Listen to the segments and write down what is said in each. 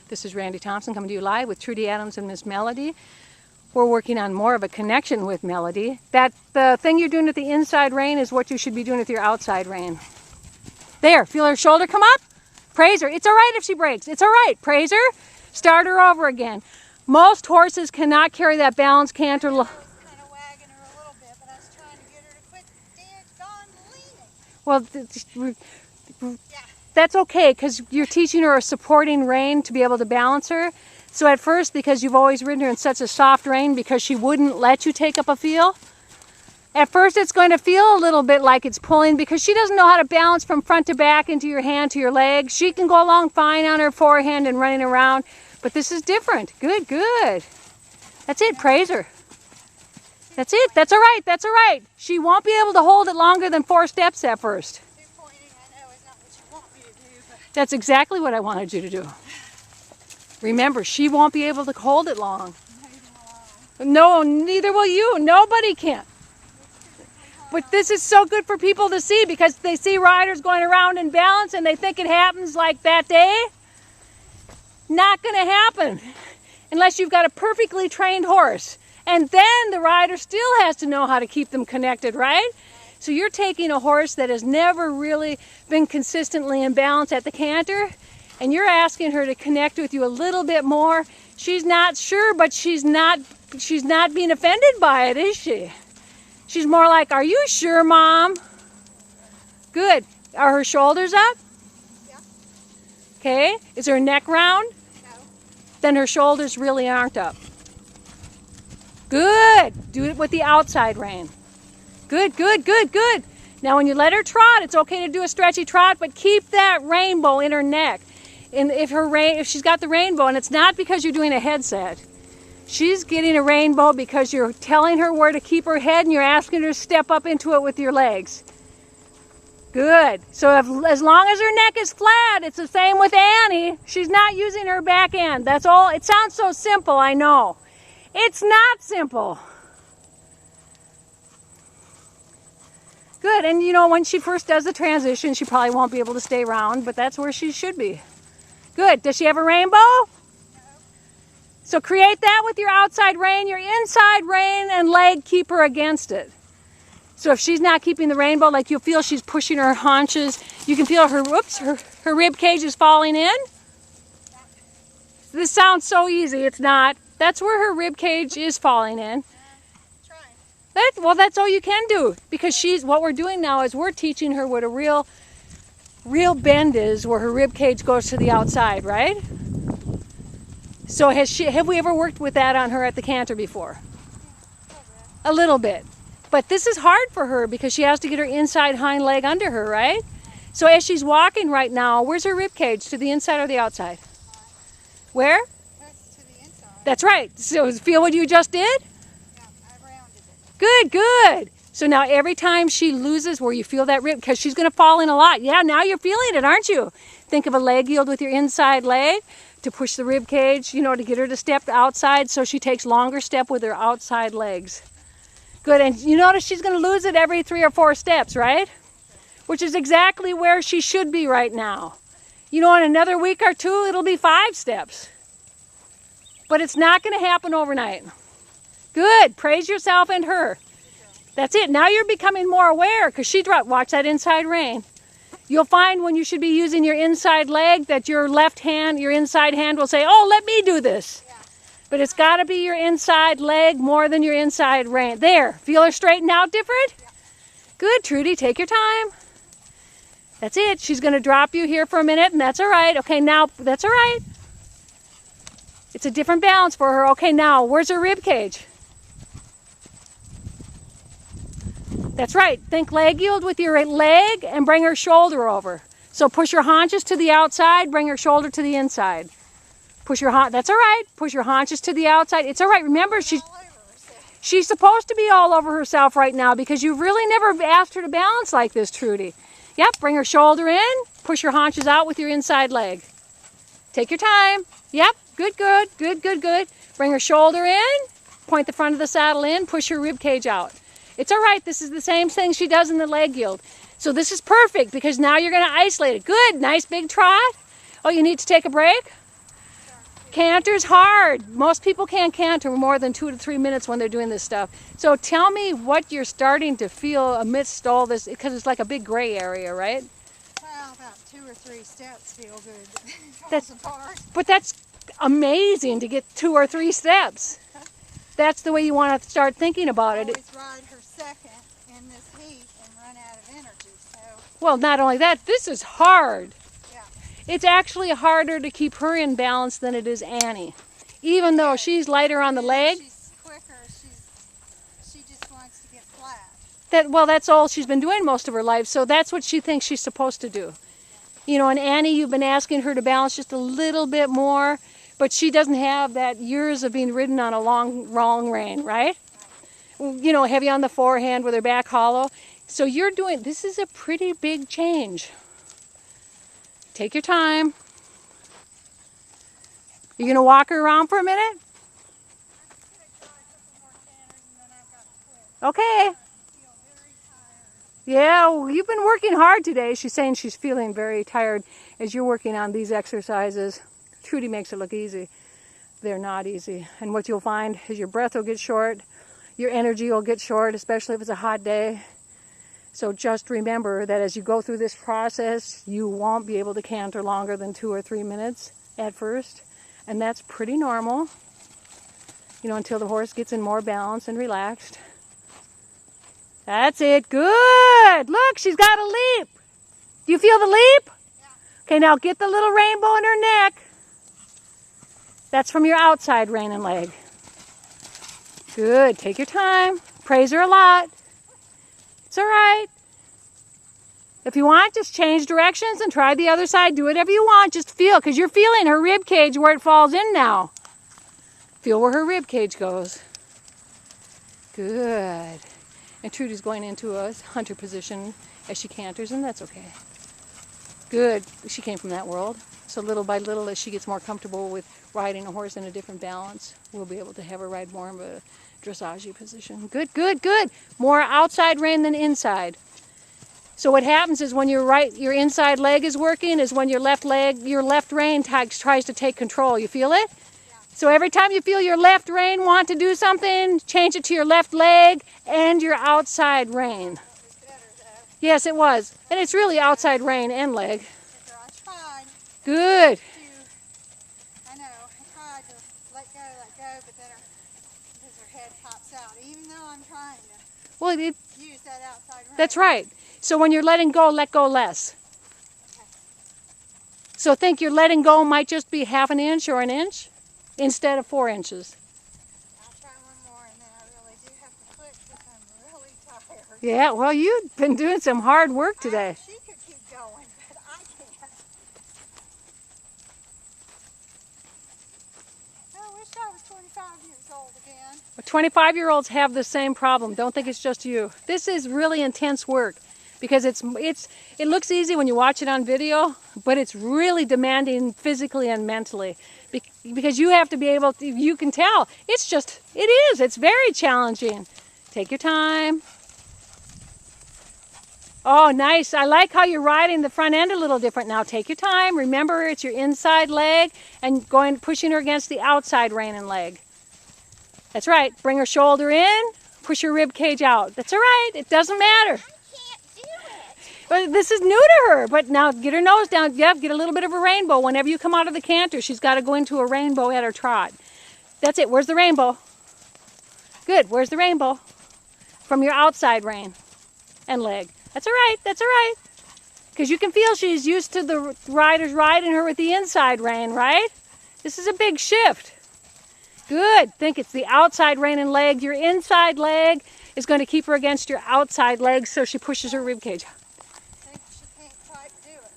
This is Randi Thompson coming to you live with Trudy Adams and Miss Melody. We're working on more of a connection with Melody. That the thing you're doing with the inside rein is what you should be doing with your outside rein. There, feel her shoulder come up? Praise her. It's all right if she breaks. It's all right. Praise her. Start her over again. Most horses cannot carry that balance canter. I was kind of wagging her a little bit, but I was trying to get her to quit leaning. Well, that's okay because you're teaching her a supporting rein to be able to balance her. So at first, because you've always ridden her in such a soft rein because she wouldn't let you take up a feel, at first it's going to feel a little bit like it's pulling because she doesn't know how to balance from front to back into your hand to your leg. She can go along fine on her forehand and running around, but this is different. Good, good. That's it, praise her. That's it, that's all right, that's all right. She won't be able to hold it longer than 4 steps at first. That's exactly what I wanted you to do. Remember, she won't be able to hold it long. No, neither will you. Nobody can. But this is so good for people to see because they see riders going around in balance and they think it happens like that day. Not going to happen unless you've got a perfectly trained horse. And then the rider still has to know how to keep them connected, right? So you're taking a horse that has never really been consistently in balance at the canter, and you're asking her to connect with you a little bit more. She's not sure, but she's not being offended by it, is she? She's more like, are you sure, Mom? Good. Are her shoulders up? Yeah. Okay. Is her neck round? No. Then her shoulders really aren't up. Good. Do it with the outside rein. Good, good, good, good. Now when you let her trot, it's okay to do a stretchy trot, but keep that rainbow in her neck. And if she's got the rainbow, and it's not because you're doing a headset, she's getting a rainbow because you're telling her where to keep her head and you're asking her to step up into it with your legs. Good. So as long as her neck is flat, it's the same with Annie. She's not using her back end. That's all. It sounds so simple, I know. It's not simple. Good, and you know, when she first does the transition, she probably won't be able to stay round, but that's where she should be. Good. Does she have a rainbow? No. So create that with your outside rein, your inside rein and leg, keep her against it. So if she's not keeping the rainbow, like you'll feel she's pushing her haunches, you can feel her rib cage is falling in. This sounds so easy, it's not. That's where her rib cage is falling in. Well, that's all you can do because what we're doing now is we're teaching her what a real bend is, where her rib cage goes to the outside, right? So have we ever worked with that on her at the canter before? A little bit. But this is hard for her because she has to get her inside hind leg under her, right? So as she's walking right now, where's her rib cage? To the inside or the outside? Where? That's to the inside. That's right. So feel what you just did? Good, good. So now every time she loses where you feel that rib, because she's going to fall in a lot. Yeah, now you're feeling it, aren't you? Think of a leg yield with your inside leg to push the rib cage, you know, to get her to step outside so she takes longer step with her outside legs. Good, and you notice she's going to lose it every 3 or 4 steps, right? Which is exactly where she should be right now. You know, in another week or 2, it'll be 5 steps. But it's not going to happen overnight. Good. Praise yourself and her. That's it. Now you're becoming more aware because she dropped. Watch that inside rein. You'll find when you should be using your inside leg that your left hand, your inside hand will say, oh, let me do this. Yeah. But it's got to be your inside leg more than your inside rein. There. Feel her straighten out different? Yeah. Good, Trudy. Take your time. That's it. She's going to drop you here for a minute, and that's all right. Okay, now, that's all right. It's a different balance for her. Okay, now, where's her rib cage? That's right. Think leg yield with your leg and bring her shoulder over. So push your haunches to the outside, bring her shoulder to the inside. Push your that's all right. Push your haunches to the outside. It's all right. Remember, she's supposed to be all over herself right now because you've really never asked her to balance like this, Trudy. Yep, bring her shoulder in, push your haunches out with your inside leg. Take your time. Yep, good, good, good, good, good. Bring her shoulder in, point the front of the saddle in, push her rib cage out. It's all right. This is the same thing she does in the leg yield. So this is perfect because now you're going to isolate it. Good. Nice big trot. Oh, you need to take a break? Canter's hard. Most people can't canter more than 2 to 3 minutes when they're doing this stuff. So tell me what you're starting to feel amidst all this, because it's like a big gray area, right? Well, about 2 or 3 steps feel good. That's, but that's amazing to get 2 or 3 steps. That's the way you want to start thinking about it. I always ride her second in this heat and run out of energy. So. Well, not only that, this is hard. Yeah. It's actually harder to keep her in balance than it is Annie. Even though she's lighter on the leg. She's quicker. She just wants to get flat. That's all she's been doing most of her life, so that's what she thinks she's supposed to do. You know, and Annie, you've been asking her to balance just a little bit more, but she doesn't have that years of being ridden on a long rein, right? You know, heavy on the forehand with her back hollow. So you're doing, this is a pretty big change. Take your time. You gonna walk her around for a minute? Okay. Yeah, well, you've been working hard today. She's saying she's feeling very tired as you're working on these exercises. Trudy makes it look easy. They're not easy. And what you'll find is your breath will get short, your energy will get short, especially if it's a hot day. So just remember that as you go through this process, you won't be able to canter longer than 2 or 3 minutes at first. And that's pretty normal, you know, until the horse gets in more balance and relaxed. That's it. Good. Look, she's got a leap. Do you feel the leap? Yeah. Okay, now get the little rainbow in her neck. That's from your outside rein and leg. Good. Take your time. Praise her a lot. It's all right. If you want, just change directions and try the other side. Do whatever you want. Just feel, because you're feeling her rib cage where it falls in now. Feel where her rib cage goes. Good. And Trudy's going into a hunter position as she canters, and that's okay. Good. She came from that world. So little by little, as she gets more comfortable with riding a horse in a different balance, we'll be able to have her ride more of a dressage position. Good, good, good. More outside rein than inside. So what happens is when your inside leg is working, is when your left rein tries to take control. You feel it? Yeah. So every time you feel your left rein want to do something, change it to your left leg and your outside rein. That was better, though. Yes, it was. And it's really outside rein and leg. I tried Good. to, I know, I tried to let go, but then because her head pops out, even though I'm trying to Well, use that outside rein. that's right. So when you're letting go, let go less. Okay. So think your letting go might just be 1/2 inch or 1 inch instead of 4 inches. I'll try one more, and then I really do have to quit because I'm really tired. Yeah, well, you've been doing some hard work today. She could keep going, but I can't. I wish I was 25 years old again. 25-year-olds have the same problem. Don't think it's just you. This is really intense work because it looks easy when you watch it on video, but it's really demanding physically and mentally because you have to be able to, you can tell, it's very challenging. Take your time. Oh, nice. I like how you're riding the front end a little different now. Take your time. Remember, it's your inside leg and pushing her against the outside rein and leg. That's right. Bring her shoulder in, push her rib cage out. That's all right. It doesn't matter. I can't do it. But this is new to her. But now get her nose down. Yeah, get a little bit of a rainbow. Whenever you come out of the canter, she's got to go into a rainbow at her trot. That's it. Where's the rainbow? Good. Where's the rainbow? From your outside rein and leg. That's all right. That's all right. Because you can feel she's used to the riders riding her with the inside rein, right? This is a big shift. Good. Think it's the outside rein and leg. Your inside leg is going to keep her against your outside leg so she pushes her rib cage. I think she can't quite do it.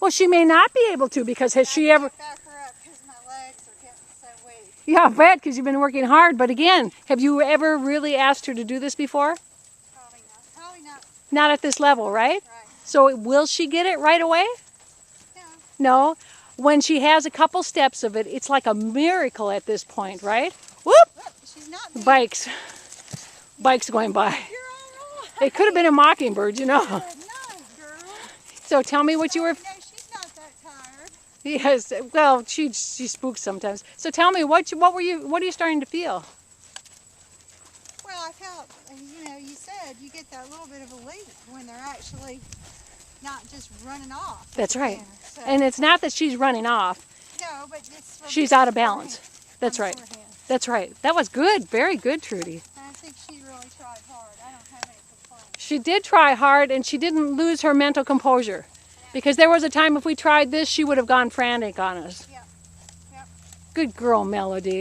Well, she may not be able to because has she ever... Back her up because my legs are getting so weak. Yeah, I bet because you've been working hard. But again, have you ever really asked her to do this before? Probably not. Probably not. Not at this level, right? Right. So will she get it right away? No. No. When she has a couple steps of it, it's like a miracle at this point, right? Whoop! Look, she's not being... Bikes. Bikes going by. You're all right. It could have been a mockingbird, you know. Good night, girl. So tell me what you were... No, she's not that tired. Yes. Well, she spooks sometimes. So tell me, what are you starting to feel? Well, I felt, you know, you said you get that little bit of a leap when they're actually not just running off. That's right. So, And it's not that she's running off. no, but it's from She's out of balance. forehand. That's From right. forehand. That's right. That was good. Very good, Trudy. And I think she really tried hard. I don't have any complaints. She did try hard, and she didn't lose her mental composure. Because there was a time if we tried this, she would have gone frantic on us. Yep. Yep. Good girl, Melody.